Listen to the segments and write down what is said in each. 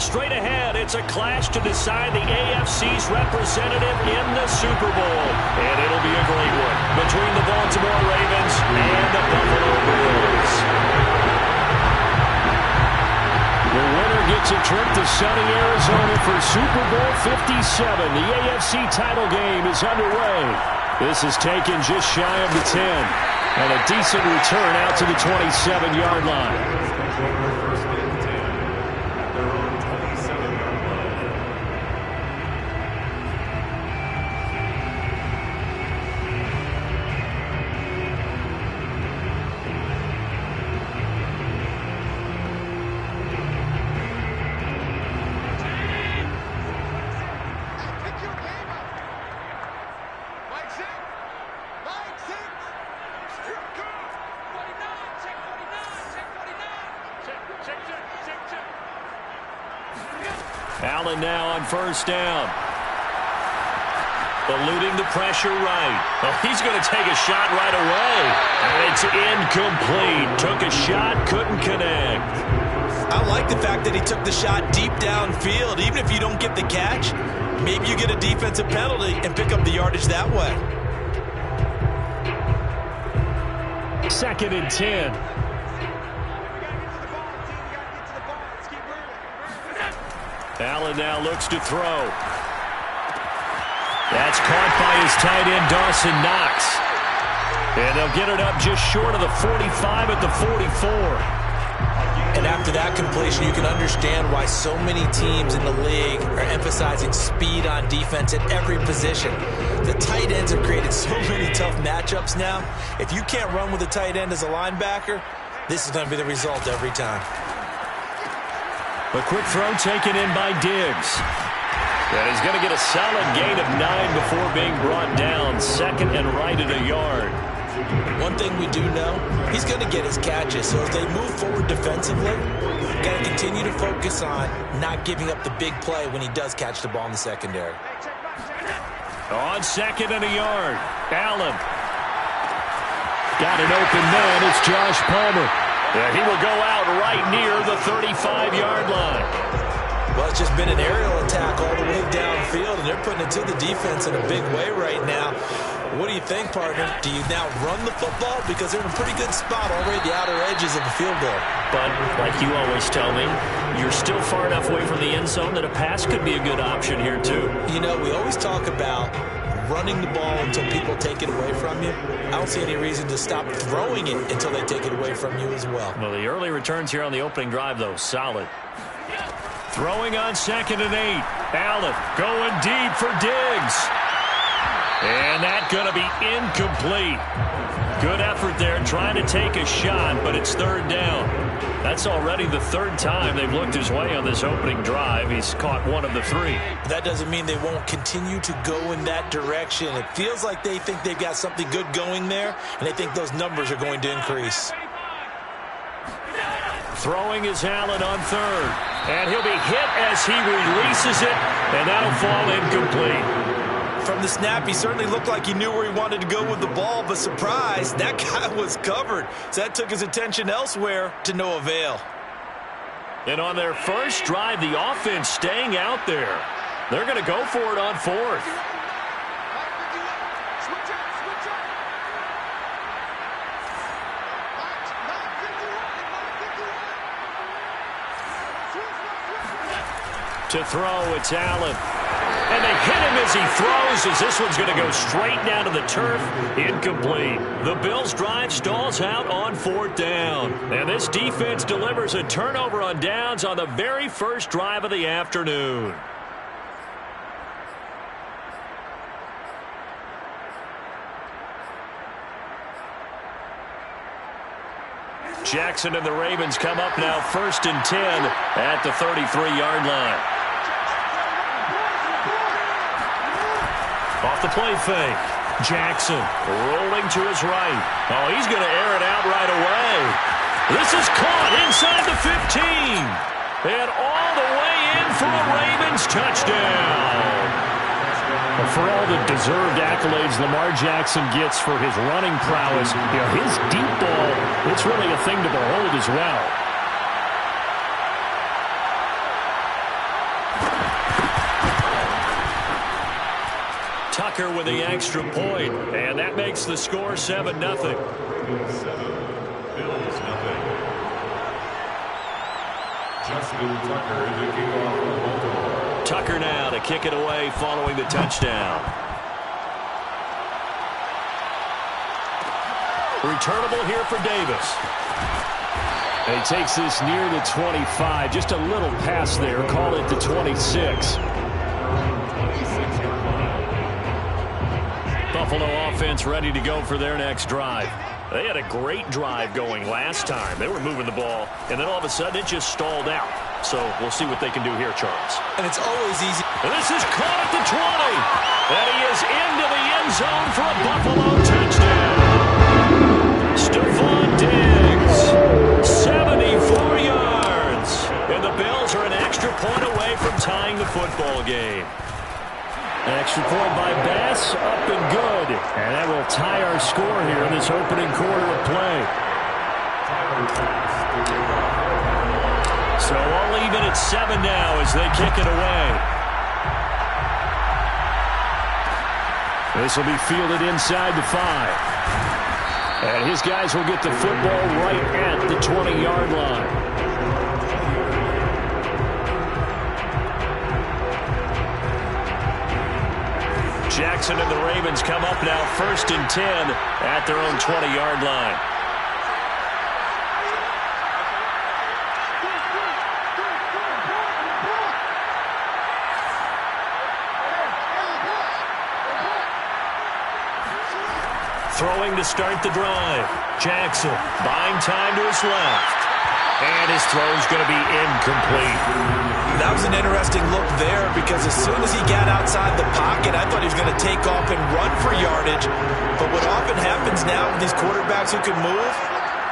Straight ahead, it's a clash to decide the AFC's representative in the Super Bowl. And it'll be a great one between the Baltimore Ravens and the Buffalo Bills. The winner gets a trip to sunny Arizona for Super Bowl 57. The AFC title game is underway. This is taken just shy of the 10. And a decent return out to the 27-yard line. Allen now on first down. Eluding the pressure right. Oh, he's going to take a shot right away. And it's incomplete. Took a shot, couldn't connect. I like the fact that he took the shot deep downfield. Even if you don't get the catch, maybe you get a defensive penalty and pick up the yardage that way. 2nd and 10. Allen now looks to throw. That's caught by his tight end, Dawson Knox. And they'll get it up just short of the 45 at the 44. And after that completion, you can understand why so many teams in the league are emphasizing speed on defense at every position. The tight ends have created so many tough matchups now. If you can't run with a tight end as a linebacker, this is going to be the result every time. A quick throw taken in by Diggs. And he's going to get a solid gain of 9 before being brought down. 2nd and right at a yard. One thing we do know, he's going to get his catches. So as they move forward defensively, you've got to continue to focus on not giving up the big play when he does catch the ball in the secondary. On 2nd and a yard, Allen. Got an open man. It's Josh Palmer. Yeah, he will go out right near the 35-yard line. Well, it's just been an aerial attack all the way downfield, and they're putting it to the defense in a big way right now. What do you think, partner? Do you now run the football? Because they're in a pretty good spot already at the outer edges of the field goal. But, like you always tell me, you're still far enough away from the end zone that a pass could be a good option here, too. You know, we always talk about running the ball until people take it away from you. I don't see any reason to stop throwing it until they take it away from you as well. Well, the early returns here on the opening drive, though, solid. Throwing on 2nd and 8. Allen going deep for Diggs. And that's going to be incomplete. Good effort there trying to take a shot, but it's 3rd down. That's already the 3rd time they've looked his way on this opening drive. He's caught 1 of the 3. That doesn't mean they won't continue to go in that direction. It feels like they think they've got something good going there, and they think those numbers are going to increase. Throwing is Allen on 3rd. And he'll be hit as he releases it, and that'll fall incomplete. From the snap, he certainly looked like he knew where he wanted to go with the ball, but surprise, that guy was covered. So that took his attention elsewhere to no avail. And on their first drive, the offense staying out there. They're going to go for it on 4th. To throw, it's Allen. And they hit him as he throws, as this one's going to go straight down to the turf. Incomplete. The Bills' drive stalls out on 4th down. And this defense delivers a turnover on downs on the very first drive of the afternoon. Jackson and the Ravens come up now 1st and 10 at the 33-yard line. Off the play fake. Jackson rolling to his right. Oh, he's going to air it out right away. This is caught inside the 15. And all the way in for a Ravens touchdown. Well, for all the deserved accolades Lamar Jackson gets for his running prowess, his deep ball, it's really a thing to behold as well. Tucker with the extra point, and that makes the score 7-0. Tucker now to kick it away following the touchdown. Returnable here for Davis. And he takes this near the 25. Just a little pass there. Call it the 26. Buffalo offense ready to go for their next drive. They had a great drive going last time. They were moving the ball, and then all of a sudden it just stalled out. So we'll see what they can do here, Charles. And it's always easy. And this is caught at the 20. And he is into the end zone for a Buffalo touchdown. Stephon Diggs, 74 yards. And the Bills are an extra point away from tying the football game. An extra point by Bass, up and good. And that will tie our score here in this opening quarter of play. So all even at 7 now as they kick it away. This will be fielded inside the 5. And his guys will get the football right at the 20-yard line. Jackson and the Ravens come up now 1st and 10 at their own 20-yard line. Throwing to start the drive. Jackson buying time to his left. And his throw's going to be incomplete. That was an interesting look there because as soon as he got outside the pocket, I thought he was going to take off and run for yardage. But what often happens now with these quarterbacks who can move,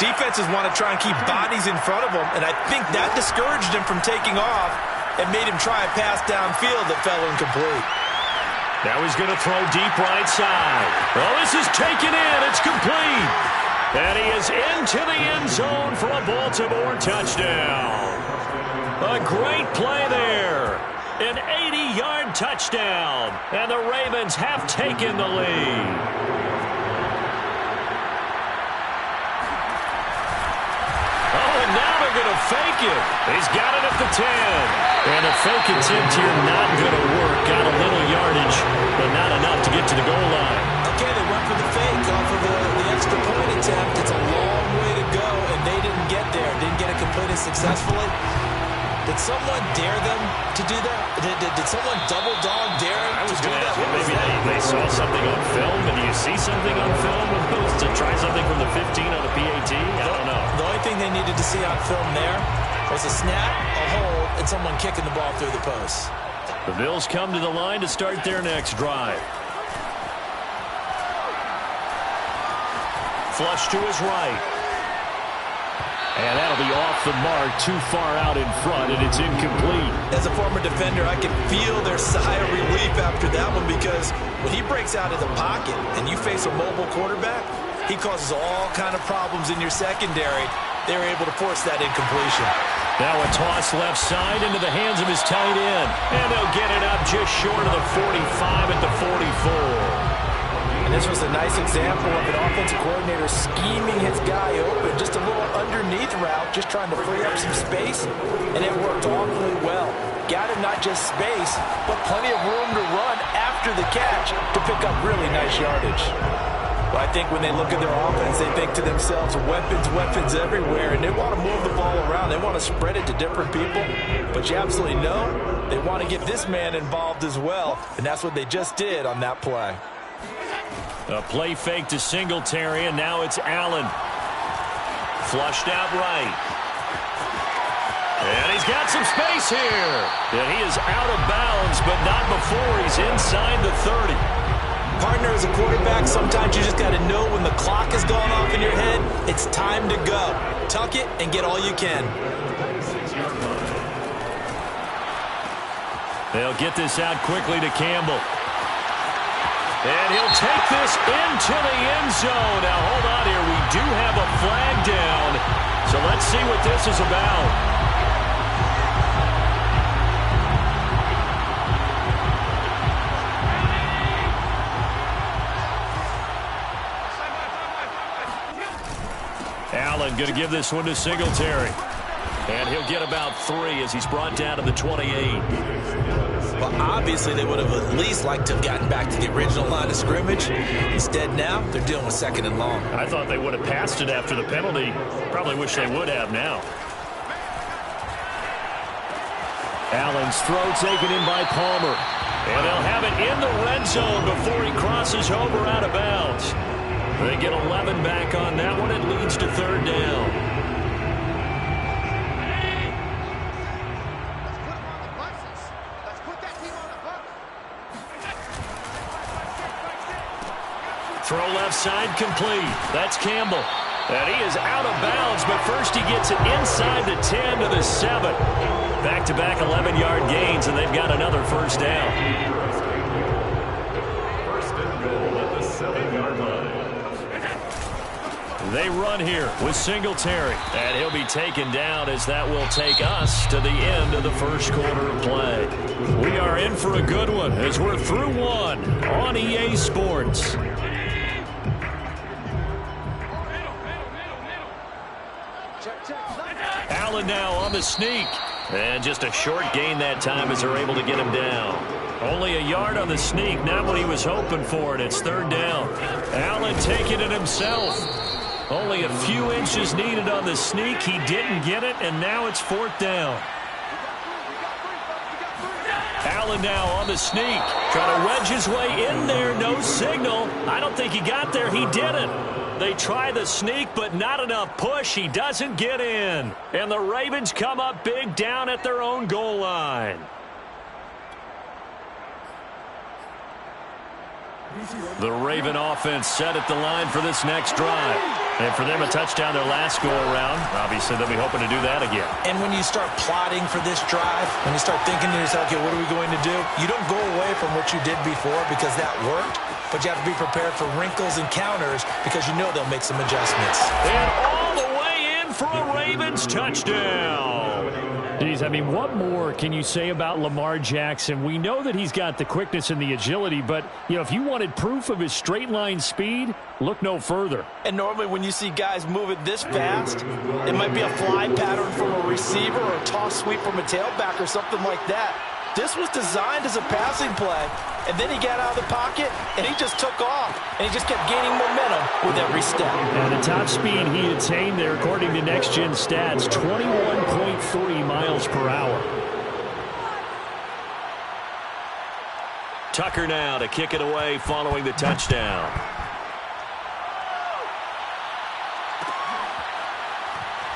defenses want to try and keep bodies in front of them, and I think that discouraged him from taking off and made him try a pass downfield that fell incomplete. Now he's going to throw deep right side. Oh, this is taken in. It's complete. And he is into the end zone for a Baltimore touchdown. A great play there. An 80-yard touchdown. And the Ravens have taken the lead. Oh, and now they're going to fake it. He's got it at the 10. And a fake attempt here not going to work. Got a little yardage, but not enough to get to the goal line. Okay, they went for the fake off of the extra point attempt. It's a long way to go, and they didn't get there. Didn't get it completed successfully. Did someone dare them to do that? Did someone double dog dare them to do that? Maybe they saw something on film, and do you see something on film to try something from the 15 on the PAT? I don't know. The only thing they needed to see on film there was a snap, a hold, and someone kicking the ball through the post. The Bills come to the line to start their next drive. Flush to his right. And that'll be off the mark, too far out in front, and it's incomplete. As a former defender, I can feel their sigh of relief after that one because when he breaks out of the pocket and you face a mobile quarterback, he causes all kind of problems in your secondary. They were able to force that incompletion. Now a toss left side into the hands of his tight end. And they'll get it up just short of the 45 at the 44. And this was a nice example of an offensive coordinator scheming his guy open. Just a little underneath route, just trying to free up some space. And it worked awfully well. Got him not just space, but plenty of room to run after the catch to pick up really nice yardage. Well, I think when they look at their offense, they think to themselves, weapons, weapons everywhere. And they want to move the ball around. They want to spread it to different people. But you absolutely know they want to get this man involved as well. And that's what they just did on that play. A play fake to Singletary, and now it's Allen. Flushed out right. And he's got some space here. And he is out of bounds, but not before he's inside the 30. Partner, as a quarterback, sometimes you just got to know when the clock is going off in your head, it's time to go. Tuck it and get all you can. They'll get this out quickly to Campbell. And he'll take this into the end zone. Now, hold on here. We do have a flag down. So let's see what this is about. Allen going to give this one to Singletary. And he'll get about 3 as he's brought down to the 28. Well, obviously they would have at least liked to have gotten back to the original line of scrimmage. Instead now, they're dealing with 2nd and long. I thought they would have passed it after the penalty. Probably wish they would have now. Allen's throw taken in by Palmer. And they'll have it in the red zone before he crosses over out of bounds. They get 11 back on that one. It leads to 3rd down. Throw left side complete. That's Campbell. And he is out of bounds, but first he gets it inside the 10 to the 7. Back-to-back 11-yard gains, and they've got another 1st down. 1st and goal at the 7-yard line. They run here with Singletary, and he'll be taken down as that will take us to the end of the 1st quarter of play. We are in for a good one as we're through one on EA Sports. Allen now on the sneak. And just a short gain that time as they're able to get him down. Only a yard on the sneak, not what he was hoping for, and it's 3rd down. Allen taking it himself. Only a few inches needed on the sneak. He didn't get it, and now it's 4th down. Allen now on the sneak. Trying to wedge his way in there. No signal. I don't think he got there. He didn't. They try the sneak, but not enough push. He doesn't get in. And the Ravens come up big down at their own goal line. The Raven offense set at the line for this next drive. And for them, a touchdown their last go-around. Obviously, they'll be hoping to do that again. And when you start plotting for this drive, when you start thinking to yourself, okay, what are we going to do? You don't go away from what you did before because that worked. But you have to be prepared for wrinkles and counters because you know they'll make some adjustments. And all the way in for a Ravens touchdown. Geez, I mean, what more can you say about Lamar Jackson? We know that he's got the quickness and the agility, but, you know, if you wanted proof of his straight-line speed, look no further. And normally when you see guys moving this fast, it might be a fly pattern from a receiver or a toss sweep from a tailback or something like that. This was designed as a passing play, and then he got out of the pocket, and he just took off, and he just kept gaining momentum with every step. And the top speed he attained there, according to Next Gen Stats, 21.3 miles per hour. Tucker now to kick it away following the touchdown.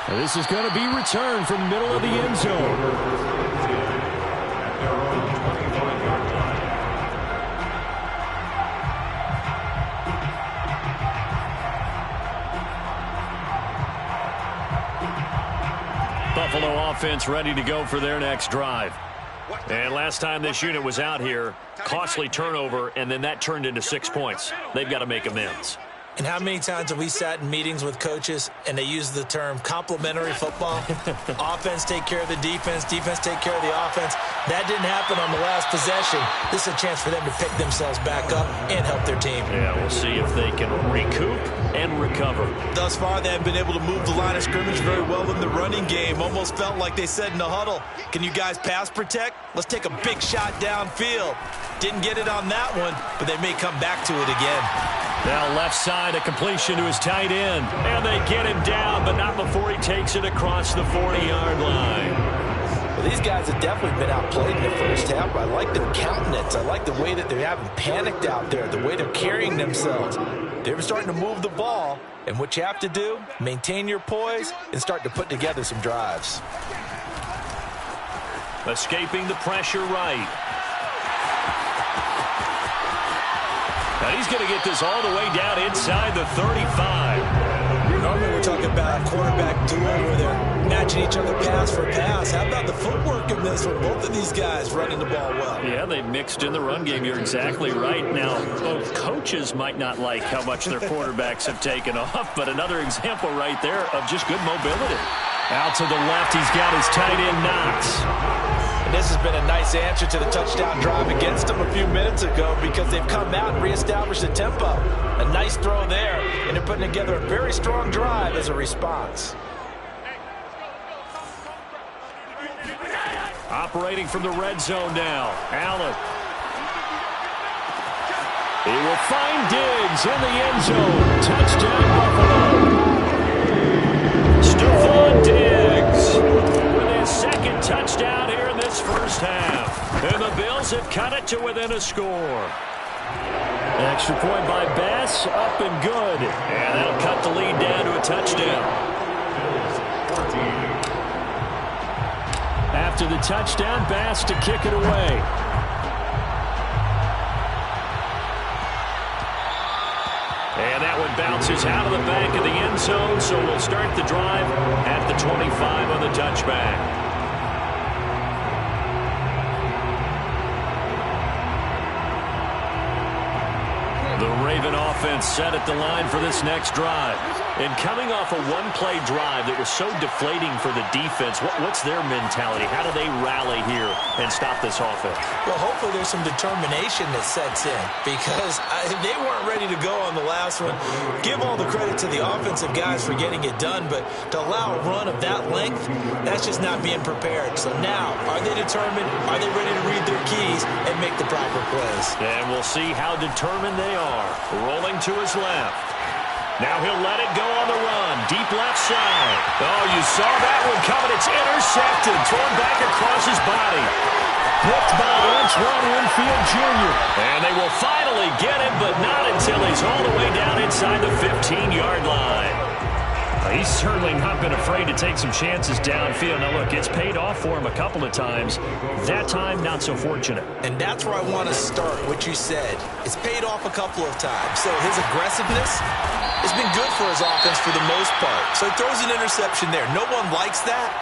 And this is going to be returned from middle of the end zone. Buffalo offense ready to go for their next drive. And last time this unit was out here, costly turnover, and then that turned into 6 points. They've got to make amends. And how many times have we sat in meetings with coaches and they use the term complementary football? Offense take care of the defense, defense take care of the offense. That didn't happen on the last possession. This is a chance for them to pick themselves back up and help their team. Yeah, we'll see if they can recoup and recover. Thus far, they have been able to move the line of scrimmage very well in the running game. Almost felt like they said in the huddle, can you guys pass protect? Let's take a big shot downfield. Didn't get it on that one, but they may come back to it again. Now left side, a completion to his tight end. And they get him down, but not before he takes it across the 40-yard line. Well, these guys have definitely been outplayed in the first half, but I like their countenance. I like the way that they haven't panicked out there, the way they're carrying themselves. They're starting to move the ball, and what you have to do, maintain your poise and start to put together some drives. Escaping the pressure right. And he's going to get this all the way down inside the 35. Normally we're talking about a quarterback duel where they're matching each other pass for pass. How about the footwork in this with both of these guys running the ball well? Yeah, they've mixed in the run game. You're exactly right. Now, both coaches might not like how much their quarterbacks have taken off, but another example right there of just good mobility. Out to the left, he's got his tight end Knox. And this has been a nice answer to the touchdown drive against them a few minutes ago because they've come out and reestablished the tempo. A nice throw there, and they're putting together a very strong drive as a response. Operating from the red zone now. Allen. He will find Diggs in the end zone. Touchdown, Buffalo. Stephon Diggs with his second touchdown here in this first half. And the Bills have cut it to within a score. An extra point by Bass, up and good. And that'll cut the lead down to a touchdown. After the touchdown, Bass to kick it away. And that one bounces out of the back of the end zone, so we'll start the drive at the 25 on the touchback. The Raven offense set at the line for this next drive. And coming off a one-play drive that was so deflating for the defense, what's their mentality? How do they rally here and stop this offense? Well, hopefully there's some determination that sets in because they weren't ready to go on the last one. Give all the credit to the offensive guys for getting it done, but to allow a run of that length, that's just not being prepared. So now, are they determined? Are they ready to read their keys and make the proper plays? And we'll see how determined they are. Rolling to his left. Now he'll let it go on the run. Deep left side. Oh, you saw that one coming. It's intercepted. Thrown back across his body. Picked by Antoine Winfield Jr. And they will finally get him, but not until he's all the way down inside the 15-yard line. He's certainly not been afraid to take some chances downfield. Now, look, it's paid off for him a couple of times. That time, not so fortunate. And that's where I want to start, what you said. It's paid off a couple of times. So his aggressiveness has been good for his offense for the most part. So he throws an interception there. No one likes that,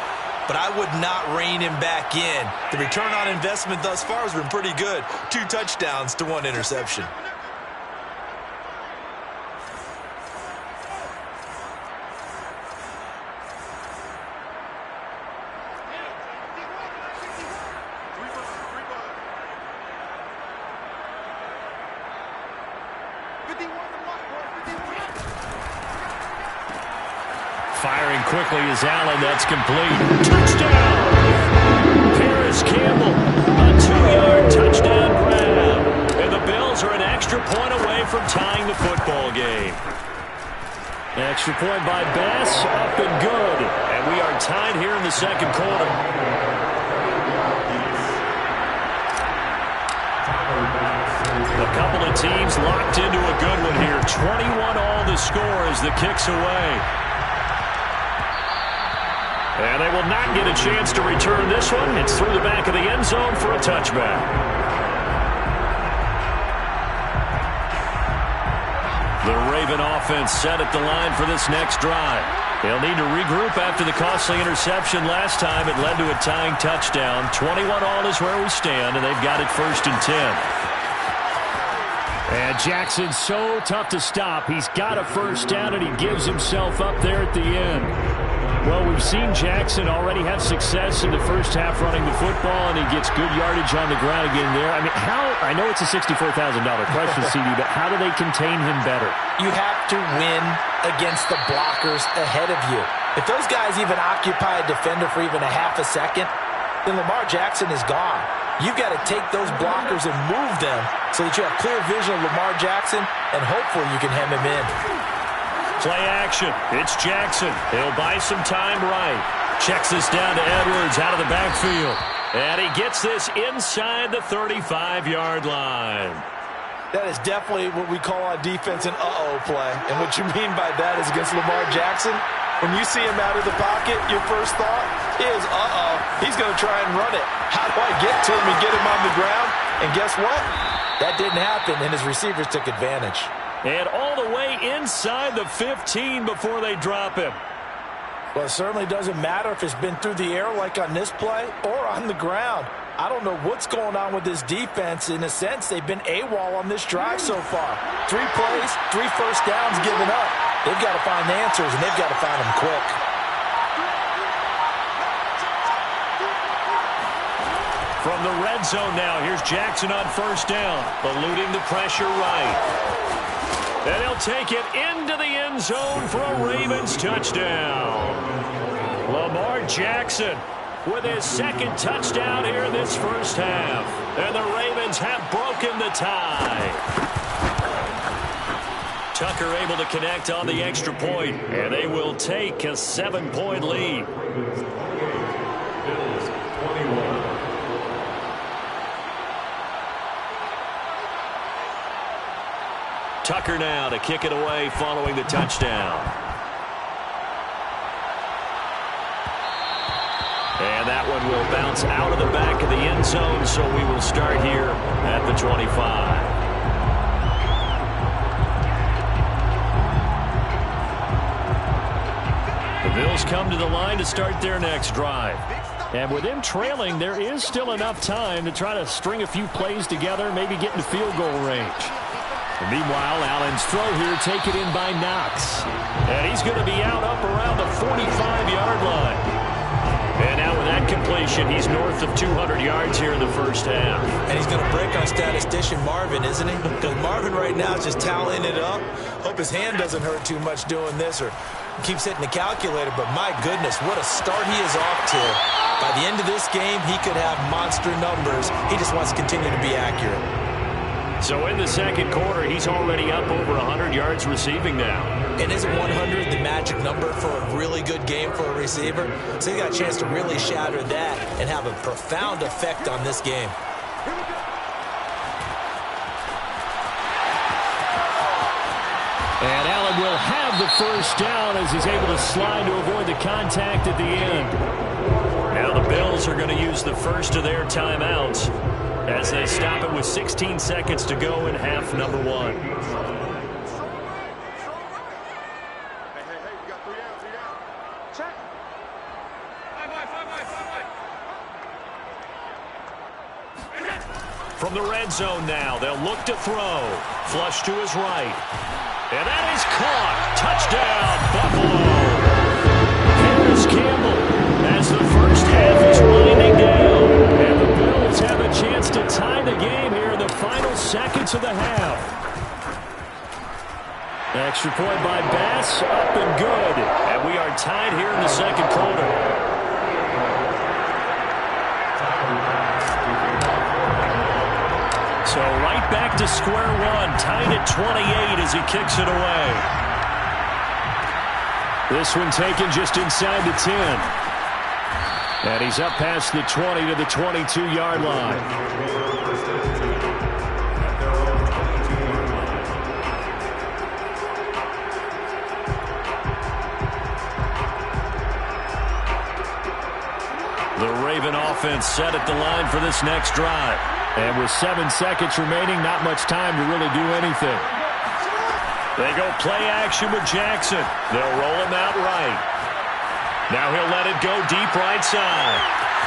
but I would not rein him back in. The return on investment thus far has been pretty good. 2 touchdowns to 1 interception. Firing quickly is Allen. That's complete. Touchdown! Paris Campbell, a 2-yard touchdown grab. And the Bills are an extra point away from tying the football game. Extra point by Bass, up and good. And we are tied here in the second quarter. A couple of teams locked into a good one here. 21 all the score as the kick's away. And they will not get a chance to return this one. It's through the back of the end zone for a touchback. The Raven offense set at the line for this next drive. They'll need to regroup after the costly interception last time. It led to a tying touchdown. 21 all is where we stand, and they've got it 1st and 10. And Jackson's so tough to stop. He's got a first down, and he gives himself up there at the end. Well, we've seen Jackson already have success in the first half running the football, and he gets good yardage on the ground again there. I mean, I know it's a $64,000 question, CD, but how do they contain him better? You have to win against the blockers ahead of you. If those guys even occupy a defender for even a half a second, then Lamar Jackson is gone. You've got to take those blockers and move them so that you have clear vision of Lamar Jackson, and hopefully you can hem him in. Play action. It's Jackson. He'll buy some time right. Checks this down to Edwards out of the backfield. And he gets this inside the 35-yard line. That is definitely what we call on defense an uh-oh play. And what you mean by that is against Lamar Jackson, when you see him out of the pocket, your first thought is, uh-oh, he's going to try and run it. How do I get to him and get him on the ground? And guess what? That didn't happen, and his receivers took advantage. And all the way inside the 15 before they drop him. Well, it certainly doesn't matter if it's been through the air like on this play or on the ground. I don't know what's going on with this defense. In a sense, they've been AWOL on this drive so far. 3 plays, 3 first downs given up. They've got to find answers, and they've got to find them quick. From the red zone now, here's Jackson on first down, eluding the pressure right. And he'll take it into the end zone for a Ravens touchdown. Lamar Jackson with his second touchdown here in this first half. And the Ravens have broken the tie. Tucker able to connect on the extra point, and they will take a 7-point lead. Tucker now to kick it away following the touchdown. And that one will bounce out of the back of the end zone, so we will start here at the 25. The Bills come to the line to start their next drive. And with them trailing, there is still enough time to try to string a few plays together, maybe get into field goal range. And meanwhile, Allen's throw here taken in by Knox. And he's going to be out up around the 45-yard line. And now with that completion, he's north of 200 yards here in the first half. And he's going to break our statistician Marvin, isn't he? Because Marvin right now is just tallying it up. Hope his hand doesn't hurt too much doing this or keeps hitting the calculator. But my goodness, what a start he is off to. By the end of this game, he could have monster numbers. He just wants to continue to be accurate. So in the second quarter, he's already up over 100 yards receiving now. And isn't 100 the magic number for a really good game for a receiver? So he got a chance to really shatter that and have a profound effect on this game. And Allen will have the first down as he's able to slide to avoid the contact at the end. Now the Bills are going to use the first of their timeouts as they stop it with 16 seconds to go in half number one. Hey, we got 3 outs. Check. From the red zone now, they'll look to throw. Flush to his right. And that is caught. Touchdown, Buffalo. Harris Campbell as the first half is winding down. And the Bills have a chance to tie the game here in the final seconds of the half. Extra point by Bass, up and good. And we are tied here in the second quarter. So right back to square one, tied at 28 as he kicks it away. This one taken just inside the 10. And he's up past the 20 to the 22-yard line. The Raven offense set at the line for this next drive. And with 7 seconds remaining, not much time to really do anything. They go play action with Jackson. They'll roll him out right. Now he'll let it go deep right side.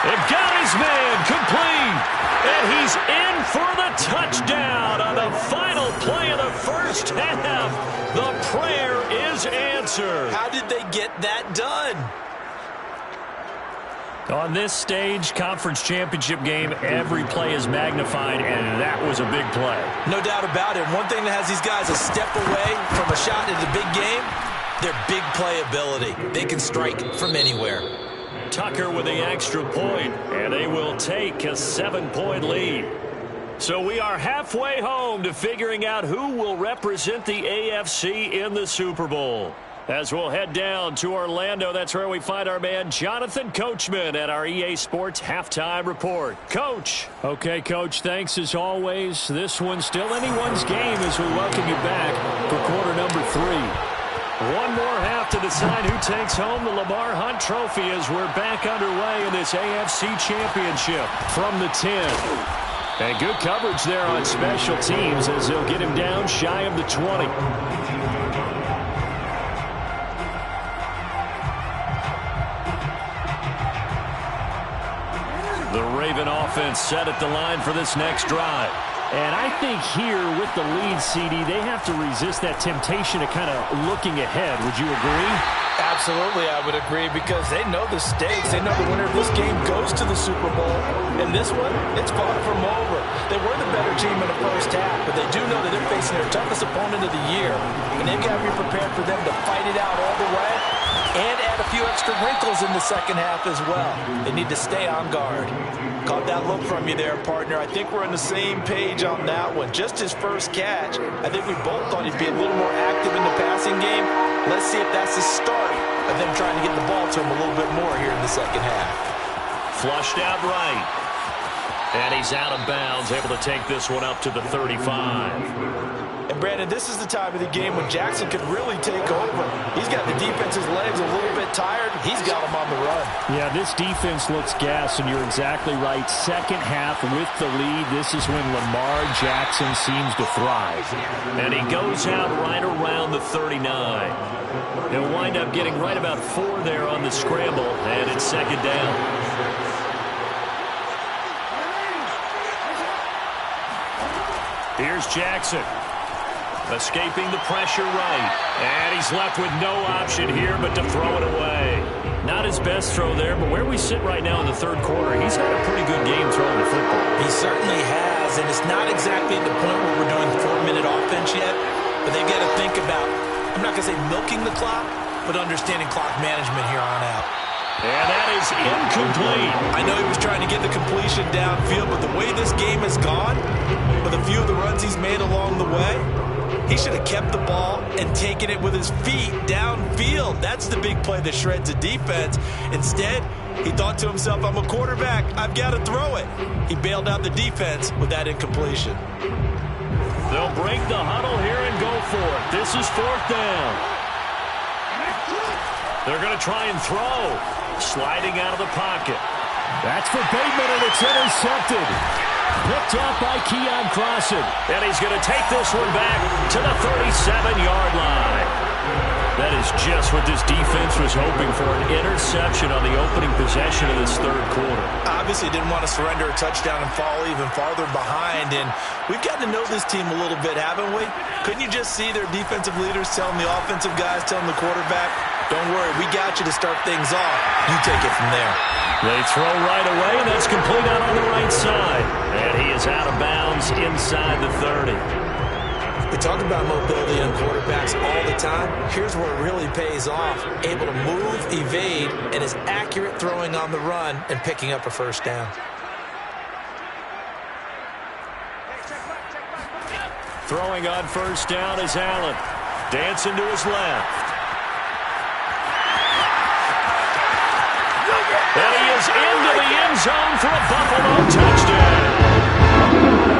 It got his man complete. And he's in for the touchdown on the final play of the first half. The prayer is answered. How did they get that done? On this stage, conference championship game, every play is magnified, and that was a big play. No doubt about it. One thing that has these guys a step away from a shot at the big game, their big play ability. They can strike from anywhere. Tucker with the extra point, and they will take a 7-point lead. So we are halfway home to figuring out who will represent the AFC in the Super Bowl. As we'll head down to Orlando, that's where we find our man Jonathan Coachman at our EA Sports Halftime Report. Coach. Okay, Coach, thanks as always. This one's still anyone's game as we welcome you back for quarter number 3. One more half to decide who takes home the Lamar Hunt Trophy as we're back underway in this AFC Championship from the 10. And good coverage there on special teams as they'll get him down shy of the 20. The Raven offense set at the line for this next drive. And I think here with the lead, CD, they have to resist that temptation of kind of looking ahead. Would you agree? Absolutely, I would agree, because they know the stakes. They know the winner of this game goes to the Super Bowl. And this one, it's far from over. They were the better team in the first half, but they do know that they're facing their toughest opponent of the year. And they've got to be prepared for them to fight it out all the way and add a few extra wrinkles in the second half as well. They need to stay on guard. Caught that look from you there, partner. I think we're on the same page on that one. Just his first catch, I think we both thought he'd be a little more active in the passing game. Let's see if that's the start of them trying to get the ball to him a little bit more here in the second half. Flushed out right. And he's out of bounds, able to take this one up to the 35. And, Brandon, this is the time of the game when Jackson could really take over. He's got the defense's legs a little bit tired. He's got them on the run. Yeah, this defense looks gassed, and you're exactly right. Second half with the lead, this is when Lamar Jackson seems to thrive. And he goes out right around the 39. He'll wind up getting right about 4 there on the scramble, and it's second down. Here's Jackson. Escaping the pressure right. And he's left with no option here but to throw it away. Not his best throw there, but where we sit right now in the third quarter, he's had a pretty good game throwing the football. He certainly has, and it's not exactly at the point where we're doing 4-minute offense yet, but they've got to think about, I'm not going to say milking the clock, but understanding clock management here on out. And that is incomplete. I know he was trying to get the completion downfield, but the way this game has gone, with a few of the runs he's made along the way, he should have kept the ball and taken it with his feet downfield. That's the big play that shreds a defense. Instead, he thought to himself, I'm a quarterback. I've got to throw it. He bailed out the defense with that incompletion. They'll break the huddle here and go for it. This is fourth down. They're going to try and throw. Sliding out of the pocket. That's for Bateman, and it's intercepted. Picked off by Keon Crossan. And he's going to take this one back to the 37-yard line. That is just what this defense was hoping for, an interception on the opening possession of this third quarter. Obviously didn't want to surrender a touchdown and fall even farther behind, and we've gotten to know this team a little bit, haven't we? Couldn't you just see their defensive leaders telling the offensive guys, telling the quarterback, don't worry, we got you to start things off. You take it from there. They throw right away, and that's complete out on the right side. And he is out of bounds inside the 30. We talk about mobility in quarterbacks all the time. Here's where it really pays off. Able to move, evade, and is accurate throwing on the run and picking up a first down. Throwing on first down is Allen. Dancing to his left. And he is into the end zone for a Buffalo touchdown.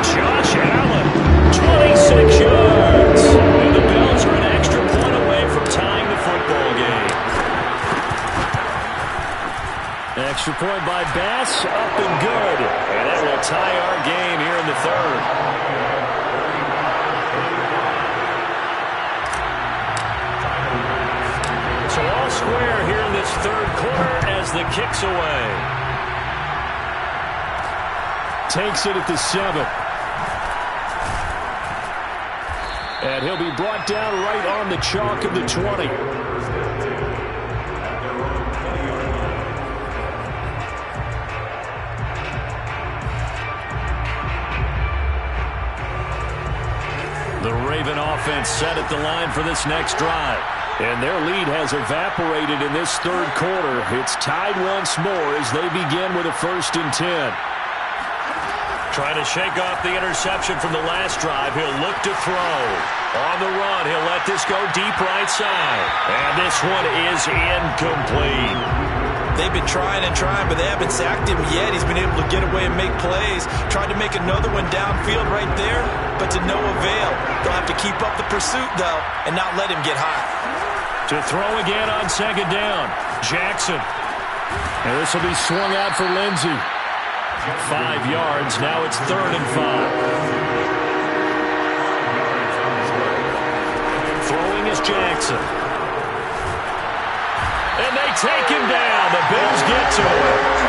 Josh Allen, 26 yards. And the Bills are an extra point away from tying the football game. Extra point by Bass, Up and good. And that will tie our game here in the third. So all square here in this third quarter as the kick's away. takes it at the 7. And he'll be brought down right on the chalk of the 20. The Raven offense set at the line for this next drive. And their lead has evaporated in this third quarter. It's tied once more as they begin with a 1st and 10. Trying to shake off the interception from the last drive. He'll look to throw. On the run, he'll let this go deep right side. And this one is incomplete. They've been trying and trying, but they haven't sacked him yet. He's been able to get away and make plays. Tried to make another one downfield right there, but to no avail. They'll have to keep up the pursuit, though, and not let him get hot. To throw again on 2nd down. Jackson. And this will be swung out for Lindsey. 5 yards. Now it's 3rd and 5. Throwing is Jackson. And they take him down. The Bills get to him.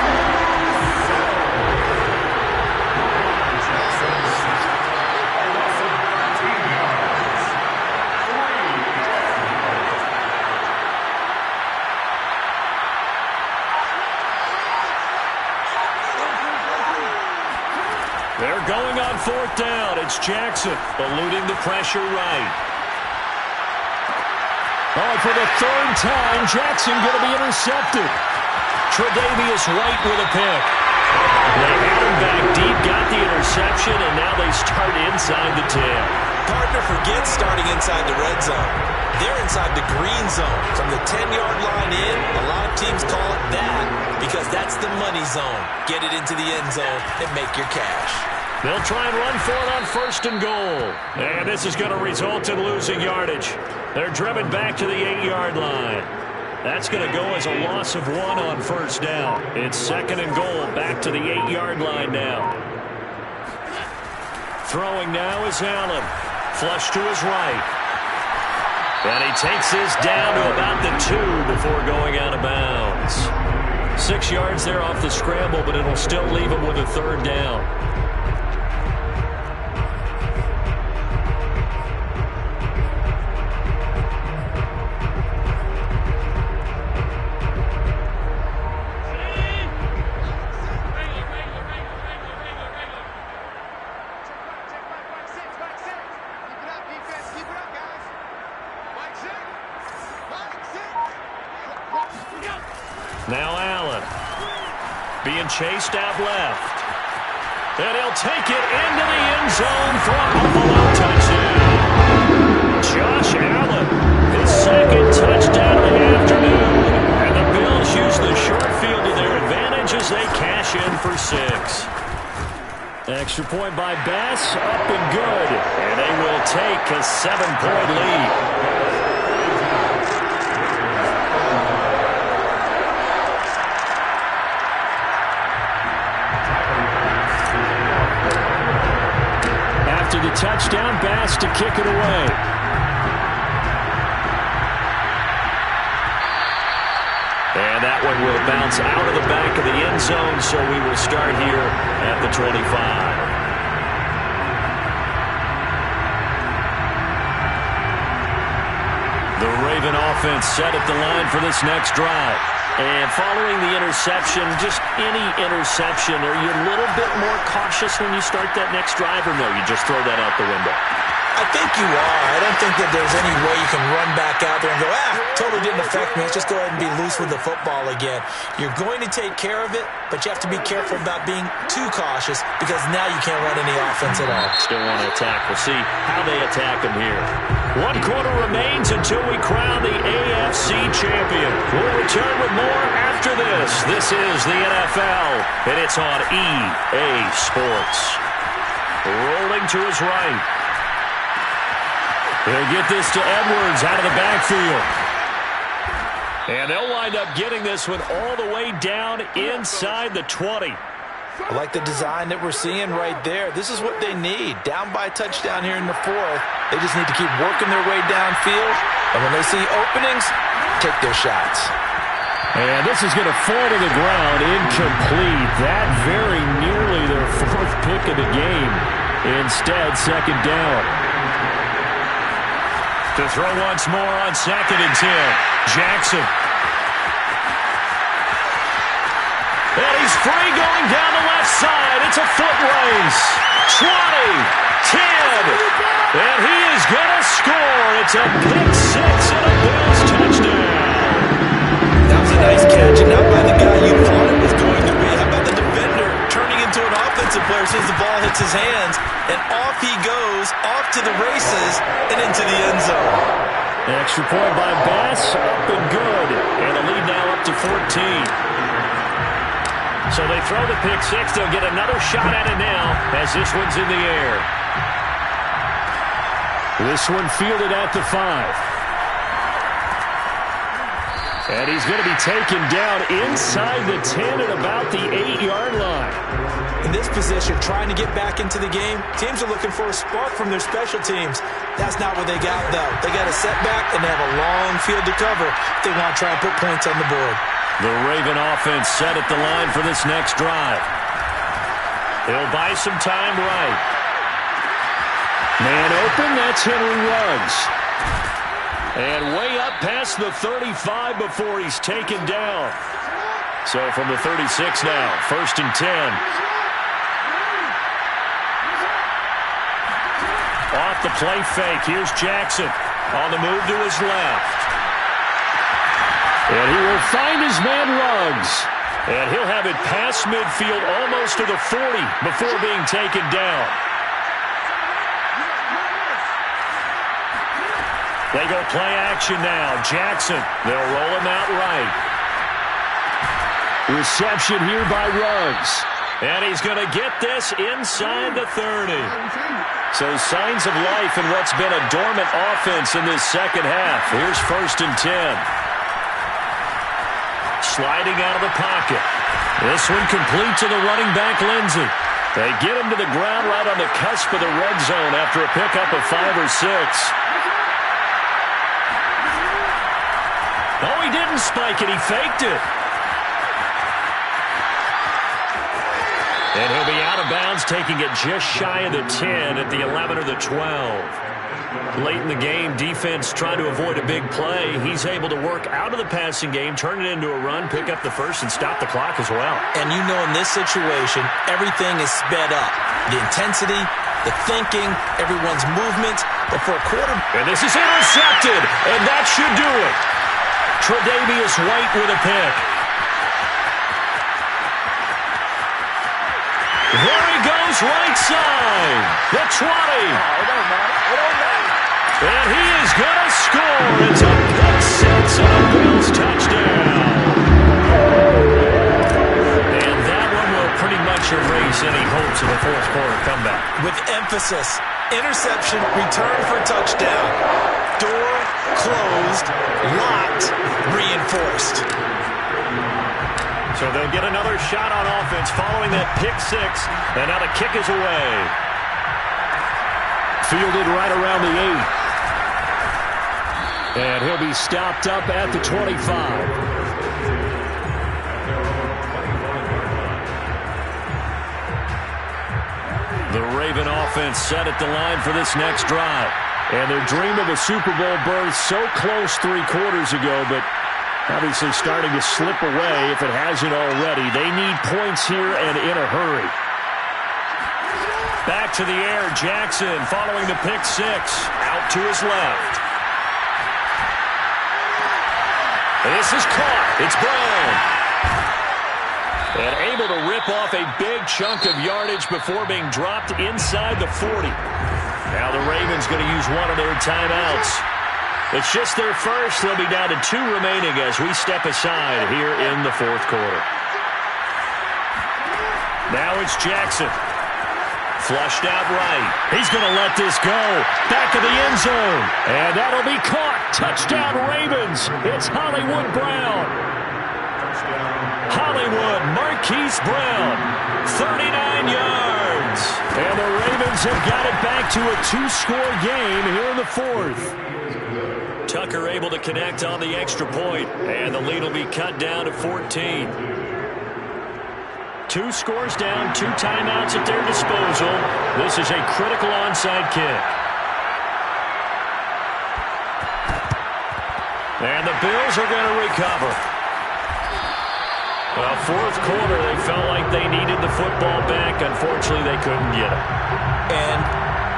They're going on fourth down. It's Jackson eluding the pressure right. Oh, for the third time, Jackson going to be intercepted. Tre'Davious White with a pick. They had him back deep, got the interception, and now they start inside the 10. Partner forgets starting inside the red zone. They're inside the green zone. From the 10-yard line in, a lot of teams call it that because that's the money zone. Get it into the end zone and make your cash. They'll try and run for it on first and goal. And this is going to result in losing yardage. They're driven back to the 8-yard line. That's going to go as a loss of 1 on first down. It's second and goal, back to the 8-yard line now. Throwing now is Allen. Flush to his right. And he takes this down to about the 2 before going out of bounds. 6 yards there off the scramble, but it'll still leave him with a third down. Now Allen being chased out left. And he'll take it into the end zone for a Buffalo touchdown. Josh Allen, his second touchdown of the afternoon. And the Bills use the short field to their advantage as they cash in for 6. Extra point by Bass, up and good. And they will take a 7-point lead. The touchdown, Bass to kick it away. And that one will bounce out of the back of the end zone, so we will start here at the 25. The Raven offense set at the line for this next drive. And following the interception, just any interception, are you a little bit more cautious when you start that next drive, or no, you just throw that out the window? I think you are. I don't think that there's any way you can run back out there and go, totally didn't affect me. Let's just go ahead and be loose with the football again. You're going to take care of it, but you have to be careful about being too cautious because now you can't run any offense at all. Still want to attack. We'll see how they attack them here. 1 quarter remains until we crown the AFC champion. We'll return with more after this. This is the NFL, and it's on EA Sports. Rolling to his right. They'll get this to Edwards out of the backfield. And they'll wind up getting this one all the way down inside the 20. I like the design that we're seeing right there. This is what they need. Down by a touchdown here in the 4th. They just need to keep working their way downfield. And when they see openings, take their shots. And this is going to fall to the ground, incomplete. That very nearly their 4th pick of the game. Instead, second down. To throw once more on second and 10. Jackson. And he's free going down the left side. It's a foot race. 20, 10, and he is going to score. It's a pick 6 and a Bills touchdown. That was a nice catch, and not by the guy you thought it was going to be. How about the defender turning into an offensive player as soon as the ball hits his hands, and off he goes, off to the races, and into the end zone. Extra point by Bass, up and good. And the lead now up to 14. So they throw the pick 6. They'll get another shot at it now as this one's in the air. This one fielded at the 5. And he's going to be taken down inside the 10 at about the 8-yard line. In this position, trying to get back into the game, teams are looking for a spark from their special teams. That's not what they got, though. They got a setback, and they have a long field to cover if they want to try and put points on the board. The Raven offense set at the line for this next drive. They'll buy some time right. Man open, that's Henry Ruggs. And way up past the 35 before he's taken down. So from the 36 now, first and 10. Off the play fake. Here's Jackson on the move to his left. And he will find his man Ruggs. And he'll have it past midfield almost to the 40 before being taken down. They go play action now. Jackson, they'll roll him out right. Reception here by Ruggs. And he's going to get this inside the 30. So signs of life in what's been a dormant offense in this second half. Here's 1st and 10. Sliding out of the pocket. This one complete to the running back, Lindsey. They get him to the ground right on the cusp of the red zone after a pickup of 5 or 6. Oh, he didn't spike it. He faked it. And he'll be out of bounds, taking it just shy of the 10 at the 11 or the 12. Late in the game, defense trying to avoid a big play. He's able to work out of the passing game, turn it into a run, pick up the first, and stop the clock as well. And you know in this situation, everything is sped up. The intensity, the thinking, everyone's movement. But for a quarter... And this is intercepted, and that should do it. Tre'Davious White with a pick. There he goes, right side. The 20. And he is going to score. It's a pick six and a Bills touchdown. And that one will pretty much erase any hopes of a fourth quarter comeback. With emphasis, interception, return for touchdown. Door closed, locked, reinforced. So they'll get another shot on offense following that pick six. And now the kick is away. Fielded right around the 8. And he'll be stopped up at the 25. The Raven offense set at the line for this next drive. And their dream of a Super Bowl berth so close 3 quarters ago, but obviously starting to slip away if it hasn't already. They need points here and in a hurry. Back to the air, Jackson following the pick six. Out to his left. This is caught. It's Brown. And able to rip off a big chunk of yardage before being dropped inside the 40. Now the Ravens going to use one of their timeouts. It's just their first. They'll be down to 2 remaining as we step aside here in the fourth quarter. Now it's Jackson. Flushed out right. He's going to let this go. Back of the end zone. And that'll be caught. Touchdown Ravens. It's Hollywood Brown. Hollywood Marquise Brown. 39 yards. And the Ravens have got it back to a 2-score game here in the fourth. Tucker able to connect on the extra point. And the lead will be cut down to 14. 2 scores down, 2 timeouts at their disposal. This is a critical onside kick. And the Bills are going to recover. Well, fourth quarter, they felt like they needed the football back. Unfortunately, they couldn't get it. And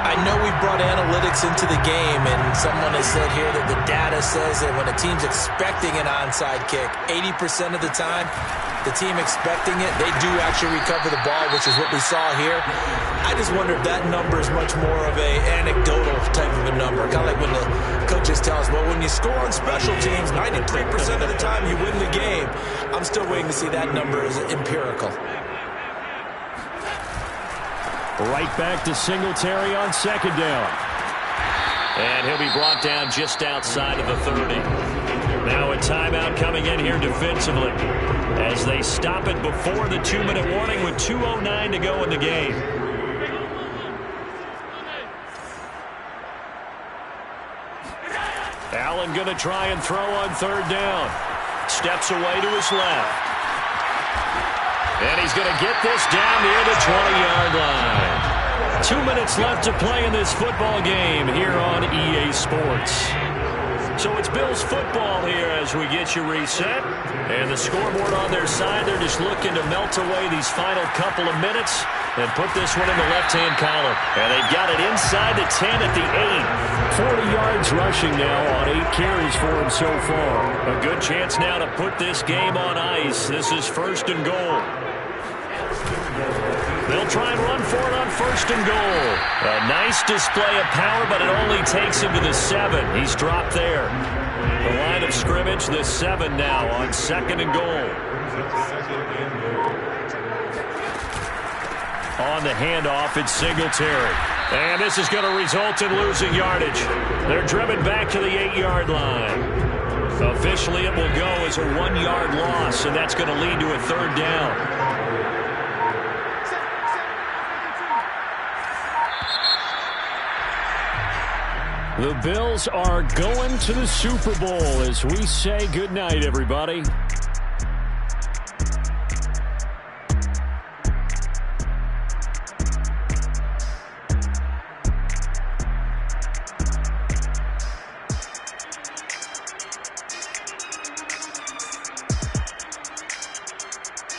I know we brought analytics into the game, and someone has said here that the data says that when a team's expecting an onside kick, 80% of the time, the team expecting it, they do actually recover the ball, which is what we saw here. I just wonder if that number is much more of a anecdotal type of a number. Kind of like when the coaches tell us, well, when you score on special teams, 93% of the time you win the game. I'm still waiting to see that number as empirical. Right back to Singletary on second down. And he'll be brought down just outside of the 30. Now a timeout coming in here defensively as they stop it before the 2-minute warning with 2:09 to go in the game. Allen going to try and throw on third down. Steps away to his left. And he's going to get this down near the 20-yard line. 2 minutes left to play in this football game here on EA Sports. So it's Bills football here as we get you reset. And the scoreboard on their side, they're just looking to melt away these final couple of minutes and put this one in the left-hand column. And they've got it inside the 10 at the 8. 40 yards rushing now on 8 carries for him so far. A good chance now to put this game on ice. This is 1st and goal. They'll try and run for it on 1st and goal. A nice display of power, but it only takes him to the 7. He's dropped there. The line of scrimmage, the 7 now on 2nd and goal. On the handoff, it's Singletary. And this is going to result in losing yardage. They're driven back to the 8-yard line. Officially, it will go as a 1-yard loss, and that's going to lead to a 3rd down. The Bills are going to the Super Bowl as we say goodnight, everybody.